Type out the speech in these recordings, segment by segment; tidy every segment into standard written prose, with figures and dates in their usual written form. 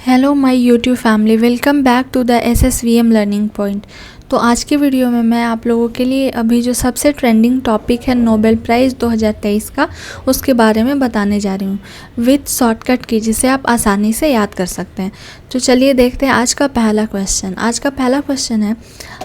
Hello my YouTube family, welcome back to the SSVM learning point. तो आज के video में मैं आप लोगों के लिए अभी जो सबसे ट्रेंडिंग टॉपिक है नोबेल प्राइज़ 2023 का, उसके बारे में बताने जा रही हूँ विथ शॉर्टकट की, जिसे आप आसानी से याद कर सकते हैं। तो चलिए देखते हैं आज का पहला क्वेश्चन। आज का पहला क्वेश्चन है,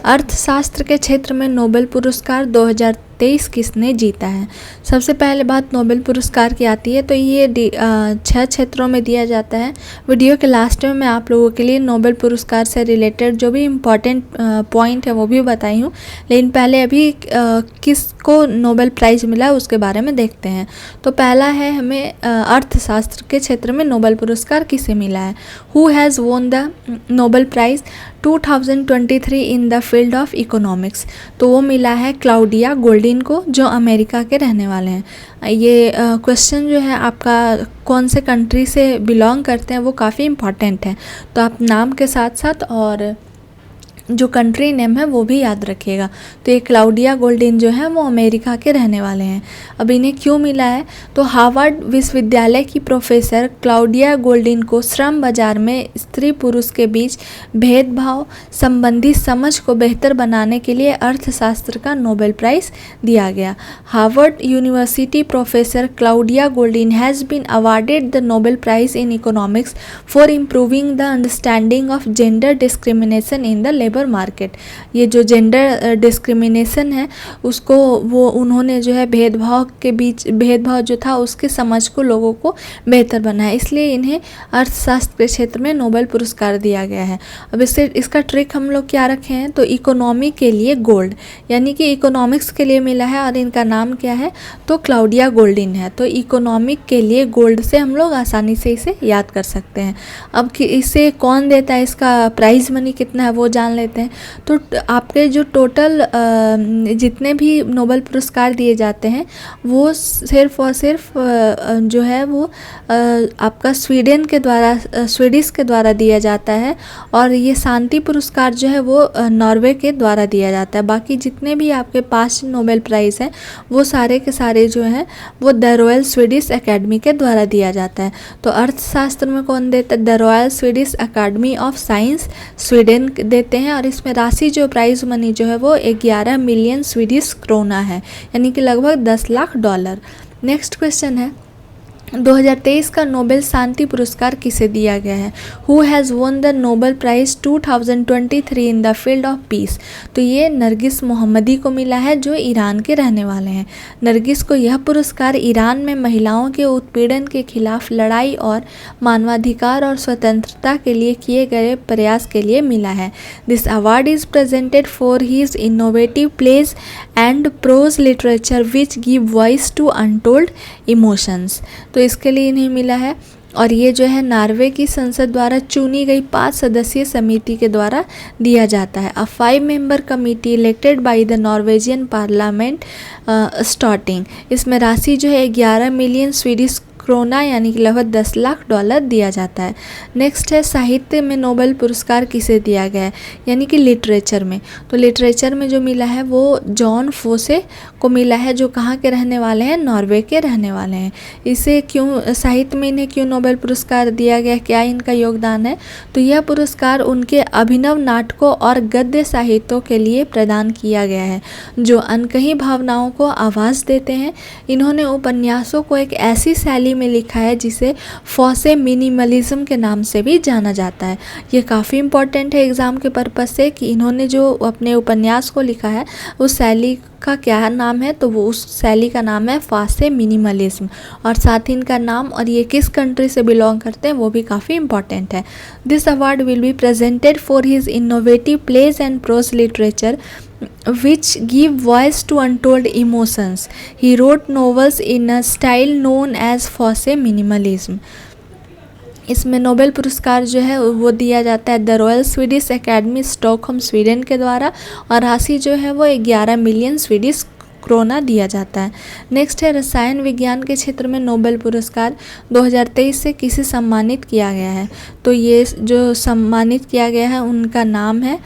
अर्थशास्त्र के क्षेत्र में नोबेल पुरस्कार 2023 किसने जीता है। सबसे पहले बात नोबेल पुरस्कार की आती है तो ये 6 क्षेत्रों में दिया जाता है। वीडियो के लास्ट में मैं आप लोगों के लिए नोबेल पुरस्कार से रिलेटेड जो भी इम्पॉर्टेंट पॉइंट है वो भी बताई हूँ, लेकिन पहले अभी किसको नोबेल प्राइज़ मिला है उसके बारे में देखते हैं। तो पहला है हमें अर्थशास्त्र के क्षेत्र में नोबेल पुरस्कार किसे मिला है। Who has won the Nobel price 2023 in the field of economics. तो वो मिला है क्लाउडिया गोल्डिन को, जो अमेरिका के रहने वाले हैं। ये क्वेश्चन जो है आपका कौन से कंट्री से बिलोंग करते हैं वो काफ़ी इम्पॉर्टेंट है, तो आप नाम के साथ साथ और जो कंट्री नेम है वो भी याद रखिएगा। तो ये क्लाउडिया गोल्डिन जो है वो अमेरिका के रहने वाले हैं। अब इन्हें क्यों मिला है, तो हार्वर्ड विश्वविद्यालय की प्रोफेसर क्लाउडिया गोल्डिन को श्रम बाजार में स्त्री पुरुष के बीच भेदभाव संबंधी समझ को बेहतर बनाने के लिए अर्थशास्त्र का नोबेल प्राइज़ दिया गया। Harvard university professor Claudia Goldin has been awarded the Nobel prize in economics for improving the understanding of gender discrimination in the labour market. ये जो जेंडर डिस्क्रिमिनेशन है उसको वो उन्होंने जो है भेदभाव के बीच भेदभाव जो था उसके समझ को लोगों को बेहतर बनाया, इसलिए इन्हें अर्थशास्त्र के क्षेत्र में नोबेल पुरस्कार दिया गया है। अब इसका ट्रिक हम लोग क्या रखे हैं, तो इकोनॉमी के लिए गोल्ड, यानी कि इकोनॉमिक्स के लिए मिला है और इनका नाम क्या है, तो क्लाउडिया गोल्डिन है। तो इकोनॉमिक के लिए गोल्ड से हम लोग आसानी से इसे याद कर सकते हैं। अब इसे कौन देता है, इसका प्राइज़ मनी कितना है वो जान लेते हैं। तो आपके जो टोटल जितने भी नोबेल पुरस्कार दिए जाते हैं वो सिर्फ और सिर्फ जो है वो आपका स्वीडिश के द्वारा दिया जाता है, और ये शांति पुरस्कार जो है वो नॉर्वे के द्वारा दिया जाता है। बाकी जितने भी आपके 5 नोबेल प्राइज़ हैं वो सारे के सारे जो हैं वो द रॉयल स्वीडिश एकेडमी के द्वारा दिया जाता है। तो अर्थशास्त्र में कौन देता है, the royal Swedish academy of science Sweden देते हैं, और इसमें राशि जो प्राइज़ मनी जो है वो 11 मिलियन स्वीडिश क्रोना है, यानी कि लगभग 10 लाख डॉलर। नेक्स्ट क्वेश्चन है, 2023 का नोबेल शांति पुरस्कार किसे दिया गया है। Who has won the Nobel price 2023 in the field of peace. तो ये नरगिस मोहम्मदी को मिला है, जो ईरान के रहने वाले हैं। नरगिस को यह पुरस्कार ईरान में महिलाओं के उत्पीड़न के खिलाफ लड़ाई और मानवाधिकार और स्वतंत्रता के लिए किए गए प्रयास के लिए मिला है। This award is presented for his innovative plays and prose literature which give voice to untold emotions. तो इसके लिए इन्हें मिला है, और ये जो है नॉर्वे की संसद द्वारा चुनी गई 5 सदस्यीय समिति के द्वारा दिया जाता है। 5 member committee elected by the Norwegian parliament starting. इसमें राशि जो है 11 मिलियन स्वीडिश क्रोना, यानी कि लगभग 10 लाख डॉलर दिया जाता है। नेक्स्ट है, साहित्य में नोबेल पुरस्कार किसे दिया गया है, यानी कि लिटरेचर में। तो लिटरेचर में जो मिला है वो जॉन फोसे को मिला है, जो कहाँ के रहने वाले हैं, नॉर्वे के रहने वाले हैं। इसे क्यों साहित्य में इन्हें क्यों नोबेल पुरस्कार दिया गया, क्या इनका योगदान है, तो यह पुरस्कार उनके अभिनव नाटकों और गद्य साहित्यों के लिए प्रदान किया गया है, जो अनकही भावनाओं को आवाज़ देते हैं। इन्होंने उपन्यासों को एक ऐसी शैली में लिखा है जिसे फॉसे मिनिमलिज्म के नाम से भी जाना जाता है। ये काफ़ी इम्पॉर्टेंट है एग्ज़ाम के पर्पस से कि इन्होंने जो अपने उपन्यास को लिखा है उस शैली का क्या नाम है, तो वो उस शैली का नाम है फॉसे मिनिमलिज्म, और साथ ही इनका नाम और ये किस कंट्री से बिलोंग करते हैं वो भी काफ़ी इम्पॉर्टेंट है। This award will be presented for his innovative plays and prose literature which give voice to untold emotions. He wrote novels in a style known as Fosse minimalism. इसमें Nobel पुरस्कार जो है वो दिया जाता है the royal Swedish academy Stockholm Sweden के द्वारा, और राशि जो है वो 11 मिलियन स्वीडिश क्रोना दिया जाता है। नेक्स्ट है, रसायन विज्ञान के क्षेत्र में नोबेल पुरस्कार 2023 से किसे सम्मानित किया गया है। तो ये जो सम्मानित किया गया है उनका नाम है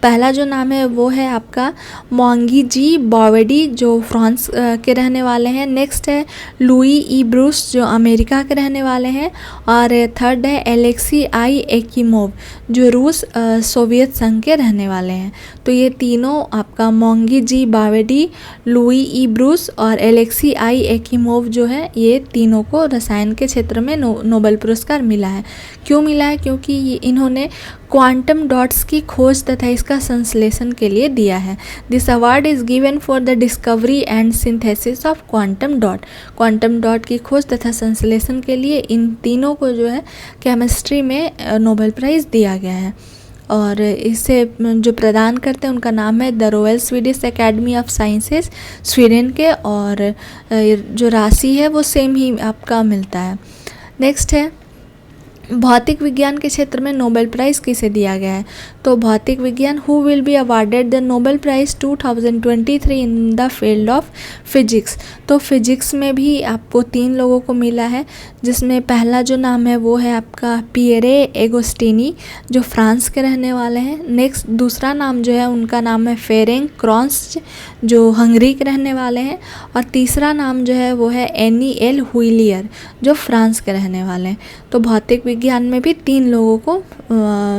पहला जो नाम है वो है आपका मोंगी जी बॉवेडी जो फ्रांस के रहने वाले हैं। नेक्स्ट है लुई ई ब्रूस जो अमेरिका के रहने वाले हैं। और थर्ड है एलेक्सी आई एकिमोव जो रूस सोवियत संघ के रहने वाले हैं। तो ये तीनों आपका मोंगी जी बॉवेडी, लुई ई ब्रूस और एलेक्सी आई एकिमोव जो है, ये तीनों को रसायन के क्षेत्र में नोबेल पुरस्कार मिला है। क्यों मिला है? क्योंकि इन्होंने क्वांटम डॉट्स की खोज तथा इसका संश्लेषण के लिए दिया है। This award is given for the discovery and synthesis of quantum dot. Quantum dot की खोज तथा संश्लेषण के लिए इन तीनों को जो है केमिस्ट्री में नोबेल प्राइज़ दिया गया है। और इसे जो प्रदान करते हैं उनका नाम है the royal Swedish academy of sciences Sweden के, और जो राशि है वो सेम ही आपका मिलता है। नेक्स्ट है भौतिक विज्ञान के क्षेत्र में नोबेल प्राइज़ किसे दिया गया है? तो भौतिक विज्ञान who will be awarded the Nobel price 2023 in the field of physics. तो फिजिक्स में भी आपको 3 लोगों को मिला है, जिसमें पहला जो नाम है वो है आपका पियरे एगोस्टिनी जो फ्रांस के रहने वाले हैं। नेक्स्ट दूसरा नाम जो है उनका नाम है फेरेंक क्रॉन्स जो हंगरी के रहने वाले हैं। और तीसरा नाम जो है वो है एनी एल हुइलियर जो फ्रांस के रहने वाले हैं। तो भौतिक विज्ञान में भी 3 लोगों को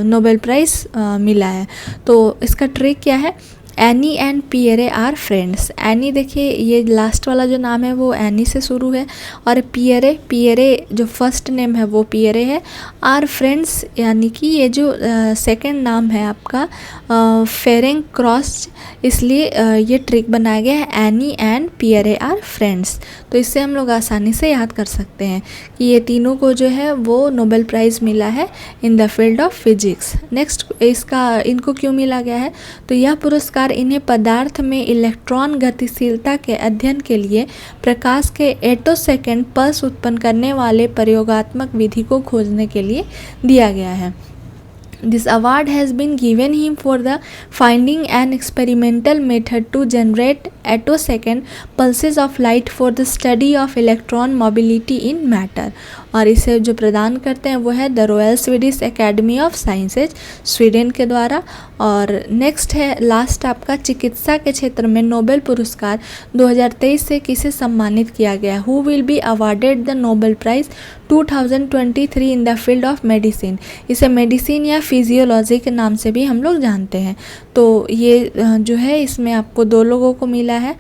नोबेल प्राइज़ मिला है। तो इसका ट्रिक क्या है? Annie and Pierre are friends. Annie देखिए ये लास्ट वाला जो नाम है वो एनी से शुरू है, और पियरे जो फर्स्ट नेम है वो पियरे है। आर फ्रेंड्स यानी कि ये जो सेकंड नाम है आपका फेरेंक क्रॉस, इसलिए ये ट्रिक बनाया गया है Annie and Pierre are friends. तो इससे हम लोग आसानी से याद कर सकते हैं कि ये तीनों को जो है वो नोबेल प्राइज़ मिला है in the field of physics. Next इनको क्यों मिला गया है? तो यह पुरस्कार इन्हें पदार्थ में इलेक्ट्रॉन गतिशीलता के अध्ययन के लिए प्रकाश के एटोसेकेंड पल्स उत्पन्न करने वाले प्रयोगात्मक विधि को खोजने के लिए दिया गया है। This award has been given him for the finding an experimental method to generate attosecond pulses of light for the study of electron mobility in matter। और इसे जो प्रदान करते हैं वो है the royal Swedish academy of sciences Sweden के द्वारा। और नेक्स्ट है लास्ट आपका चिकित्सा के क्षेत्र में नोबेल पुरस्कार 2023 से किसे सम्मानित किया गया? Who will be awarded the Nobel price 2023 in the field of medicine. इसे मेडिसिन या फिजियोलॉजी के नाम से भी हम लोग जानते हैं। तो ये जो है इसमें आपको 2 लोगों को मिला है।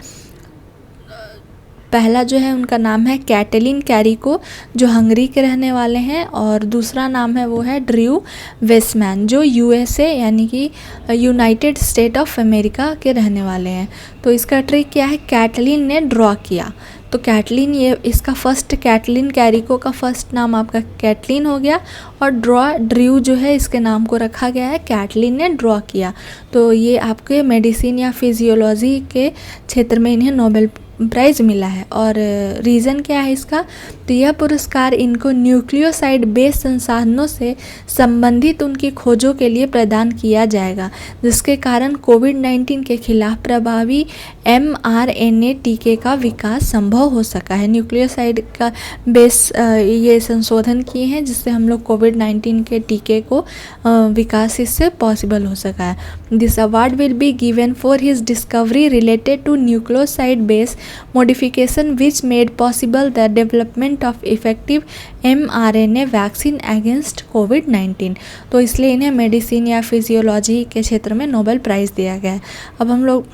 पहला जो है उनका नाम है कैटलिन कैरिको जो हंगरी के रहने वाले हैं, और दूसरा नाम है वो है ड्रू वेस्टमैन जो यूएसए यानी कि यूनाइटेड स्टेट ऑफ अमेरिका के रहने वाले हैं। तो इसका ट्रिक क्या है? कैटलिन ने ड्रॉ किया, तो कैटलिन ये इसका फर्स्ट कैटलिन कैरिको का फर्स्ट नाम आपका कैटलिन हो गया, और ड्रू जो है इसके नाम को रखा गया है कैटलिन ने ड्रॉ किया। तो ये आपके मेडिसिन या फिजियोलॉजी के क्षेत्र में इन्हें नोबेल प्राइज़ मिला है। और रीज़न क्या है इसका? तो यह पुरस्कार इनको न्यूक्लियोसाइड बेस्ड संसाधनों से संबंधित उनकी खोजों के लिए प्रदान किया जाएगा, जिसके कारण कोविड-19 के खिलाफ प्रभावी mRNA टीके का विकास संभव हो सका है। न्यूक्लियोसाइड का बेस ये संशोधन किए हैं जिससे हम लोग कोविड-19 के टीके को विकास इससे पॉसिबल हो सका है। This award will be given for his discovery related to nucleoside based modification which made possible the development of effective mRNA vaccine against COVID-19। तो इसलिए इन्हें मेडिसिन या फिजियोलॉजी के क्षेत्र में नोबेल प्राइज़ दिया गया है। अब हम लोग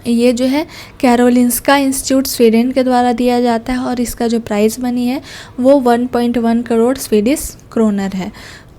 ये जो है कैरोलिंस्का इंस्टीट्यूट स्वीडन के द्वारा दिया जाता है, और इसका जो प्राइज़ मनी है वो 1.1 करोड़ स्वीडिश क्रोनर है।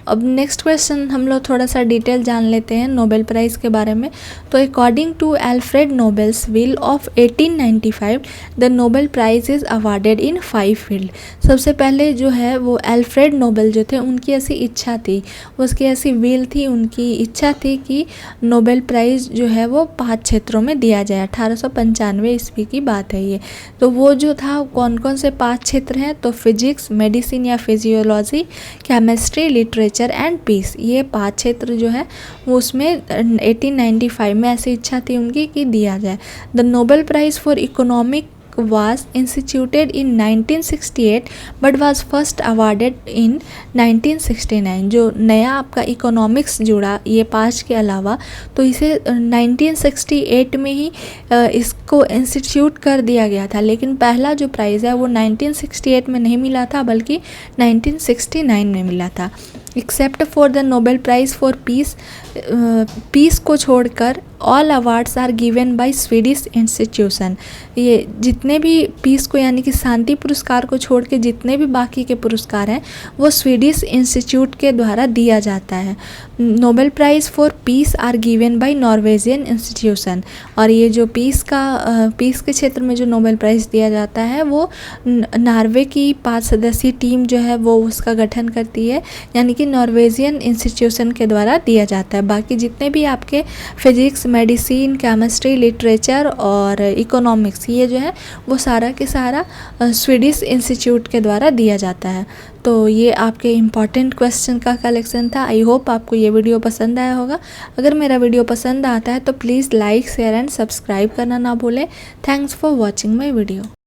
अब नेक्स्ट क्वेश्चन हम लोग थोड़ा सा डिटेल जान लेते हैं नोबेल प्राइज़ के बारे में। तो according to Alfred Nobel's will of 1895 the Nobel prize is awarded in 5 field. सबसे पहले जो है वो एल्फ्रेड नोबेल जो थे उनकी ऐसी इच्छा थी, उसकी ऐसी विल थी, उनकी इच्छा थी कि नोबेल प्राइज़ जो है वो 5 क्षेत्रों में दिया जाए। 1895 ईस्वी की बात है ये। तो वो जो था कौन कौन से 5 क्षेत्र हैं? तो फिजिक्स, मेडिसिन या physiology, chemistry, literature and peace, ये 5 क्षेत्र जो है वो उसमें 1895 में ऐसी इच्छा थी उनकी कि दिया जाए। The Nobel prize for economic was instituted in 1968 but was first awarded in 1969। जो नया आपका इकोनॉमिक्स जुड़ा ये 5 के अलावा, तो इसे 1968 में ही इसको इंस्टीट्यूट कर दिया गया था, लेकिन पहला जो प्राइज़ है वो 1968 में नहीं मिला था बल्कि 1969 में मिला था। Except for the Nobel prize for peace, peace को छोड़कर all awards are given by Swedish institution. ये जितने भी पीस को यानी कि शांति पुरस्कार को छोड़ के जितने भी बाकी के पुरस्कार हैं वो स्वीडिश इंस्टीट्यूट के द्वारा दिया जाता है। Nobel prize for peace are given by Norwegian institution. और ये जो पीस के क्षेत्र में जो नोबेल प्राइज़ दिया जाता है वो नॉर्वे की 5 सदस्यीय टीम जो है वो उसका गठन करती है, यानी कि नॉर्वेजियन इंस्टीट्यूशन के द्वारा दिया जाता है। बाकी जितने भी आपके फिजिक्स, मेडिसिन, केमिस्ट्री, लिटरेचर और इकोनॉमिक्स ये जो है वो सारा के सारा स्वीडिश इंस्टीट्यूट के द्वारा दिया जाता है। तो ये आपके इम्पॉर्टेंट क्वेश्चन का कलेक्शन था। आई होप आपको ये वीडियो पसंद आया होगा। अगर मेरा वीडियो पसंद आता है तो please like, share and subscribe करना ना भूलें। Thanks for watching my video.